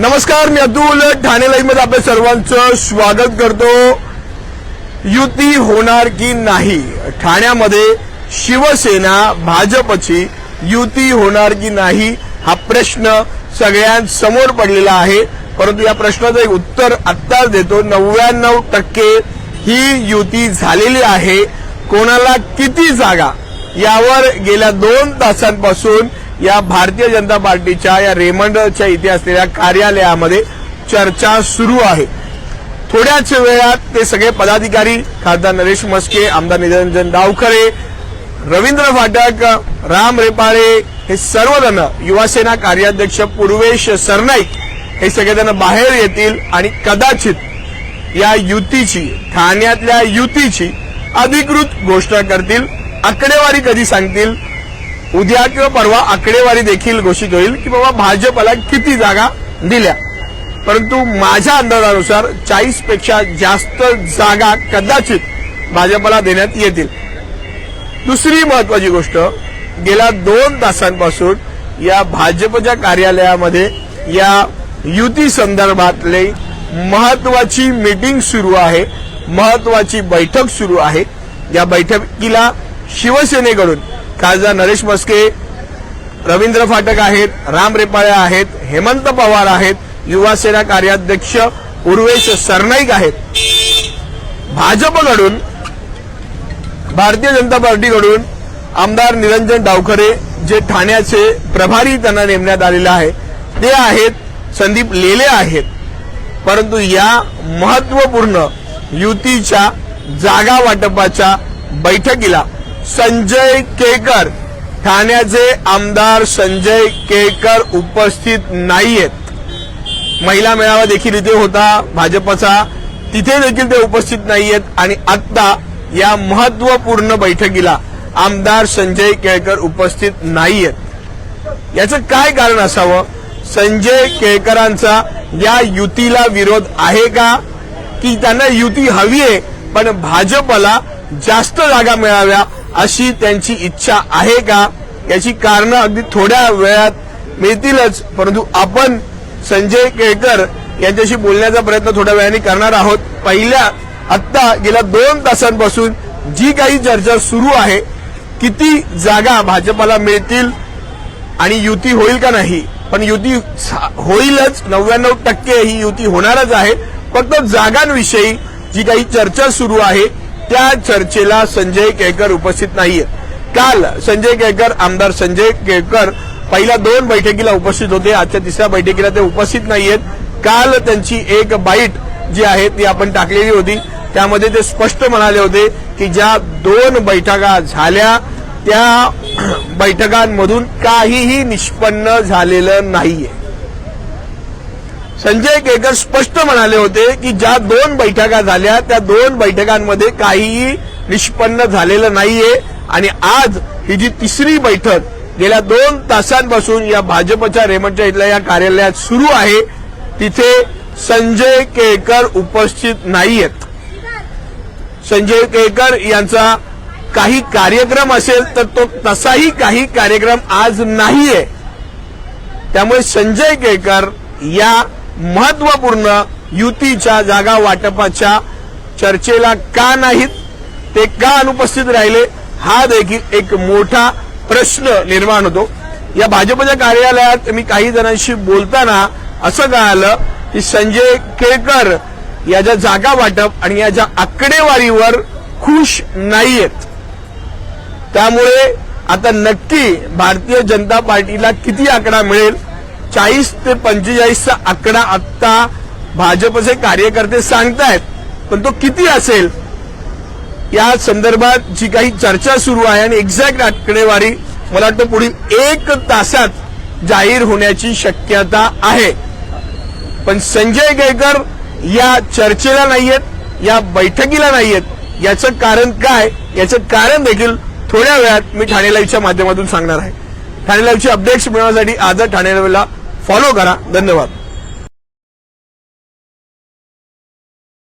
नमस्कार, मी अतुल ठाणे लाईव्ह मध्ये आपल्या सर्वांचं स्वागत करतो। युती होणार की नाही, ठाण्यामध्ये शिवसेना भाजपची युती होणार की नाही हा प्रश्न सगळ्यांसमोर पडलेला आहे। परंतु या प्रश्नाचं एक उत्तर आत्ताच देतो। 99% ही युती झालेली आहे। कोणाला किती जागा यावर गेल्या 2 तासांपासून या भारतीय जनता पार्टीच्या या रेमंडच्या इथे असलेल्या कार्यालयामध्ये चर्चा सुरू आहे। थोड्याच वेळात ते सगळे पदाधिकारी, खासदार नरेश म्हस्के, आमदार निरंजन डावखरे, रवींद्र फाटक, राम रेपाळे हे सर्वजण, युवासेना कार्याध्यक्ष पूर्वेश सरनाईक हे सगळेजण बाहेर येतील आणि कदाचित या युतीची, ठाण्यातल्या युतीची अधिकृत घोषणा करतील। आकडेवारी कधी सांगतील, उद्या किंवा परवा आकडेवारी देखील घोषित होईल की बाबा भाजपला किती जागा दिल्या। परंतु माझ्या अंदाजानुसार 40 पेक्षा जास्त जागा कदाचित भाजपला देण्यात येतील। दुसरी महत्वाची गोष्ट, गेल्या 2 तासांपासून या भाजपच्या कार्यालयामध्ये या युती संदर्भातले महत्वाची मीटिंग सुरू आहे, महत्वाची बैठक सुरू आहे। या बैठकीला शिवसेनेकडून खासदार नरेश म्हस्के, रवींद्र फाटक आहेत, राम रेपाळे आहेत, हेमंत पवार आहेत, युवासेना कार्याध्यक्ष पूर्वेश सरनाईक आहेत। भाजपकडून, भारतीय जनता पार्टीकडून आमदार निरंजन डावखरे जे ठाण्याचे प्रभारी त्यांना नेमण्यात आलेले आहे ते आहेत, संदीप लेले आहेत। परंतु या महत्वपूर्ण युतीच्या जागा वाटपाच्या बैठकीला संजय केळकर, ठाण्याचे आमदार संजय केळकर उपस्थित नाहीयेत। महिला मेळावा देखील इथे होता भाजपचा, तिथे देखील ते उपस्थित नाहीयेत आणि आता या महत्वपूर्ण बैठकीला आमदार संजय केळकर उपस्थित नाहीयेत। याचं काय कारण असावं? संजय केळकरांचा या युतीला विरोध आहे का, की त्यांना युती हवी आहे पण भाजपला जास्त जागा मिळाव्या अशी त्यांची इच्छा आहे का? याची कारण अगदी थोड्या वेळात मिळतीलच। परंतु आपण संजय केळकर यांच्याशी बोलण्याचा प्रयत्न थोड्या वेळाने करणार आहोत। आत्ता गेल्या 2 तासांपासून जी काही चर्चा सुरू आहे, किती जागा भाजपला मिळतील आणि युती होईल का नाही, पण युती होईलच, 99% ही युती होणारच आहे। फक्त जागांविषयी जी काही चर्चा सुरू आहे त्या चर्चेला संजय केळकर उपस्थित नाहीये। काल संजय केळकर, आमदार संजय केळकर पहिल्या 2 बैठकीला उपस्थित होते, आजच्या 3ऱ्या बैठकीला ते उपस्थित नाहीयेत। काल त्यांची एक बाईट जी आहे ती आपण टाकलेली होती, त्यामध्ये ते स्पष्ट म्हणाले होते की ज्या 2 बैठका झाल्या त्या बैठकांमधून काहीही निष्पन्न झालेलं नाहीये। संजय केळकर स्पष्ट म्हणाले होते की ज्या 2 बैठका झाल्या त्या 2 बैठकांमध्ये काहीही निष्पन्न झालेलं नाहीये आणि आज ही जी 3री बैठक गेल्या 2 तासांपासून या भाजपच्या रेमंडच्या इथल्या या कार्यालयात सुरू आहे, तिथे संजय केळकर उपस्थित नाहीयेत। संजय केळकर यांचा काही कार्यक्रम असेल तर तो तसाही काही कार्यक्रम आज नाहीये। त्यामुळे संजय केळकर या महत्वपूर्ण युतीच्या जागा वाटपाच्या चर्चेला का नाहीत, ते का अनुपस्थित राहिले, हा देखील एक मोठा प्रश्न निर्माण होतो। या भाजपच्या कार्यालयात मी काही जणांशी बोलताना असं कळालं की संजय केळकर याच्या जागा वाटप आणि याच्या आकडेवारीवर खुश नाहीयेत। त्यामुळे आता नक्की भारतीय जनता पार्टीला किती आकडा मिळेल, 40 ते 45चा आकडा आता भाजपचे कार्यकर्ते सांगतायत, पण तो किती असेल या संदर्भात जी काही चर्चा सुरू आहे आणि एक्झॅक्ट आकडेवारी मला वाटतं पुढील 1 तासात जाहीर होण्याची शक्यता आहे। पण संजय केळकर या चर्चेला नाहीयेत, या बैठकीला नाहीयेत, याचं कारण काय, याचं कारण देखील थोड्या वेळात मी ठाणे लाईव्हच्या माध्यमातून सांगणार आहे। ठाणे लाईव्हचे अपडेट्स मिळवण्यासाठी आजच ठाणे लाईव्हला फॉलो करा। धन्यवाद।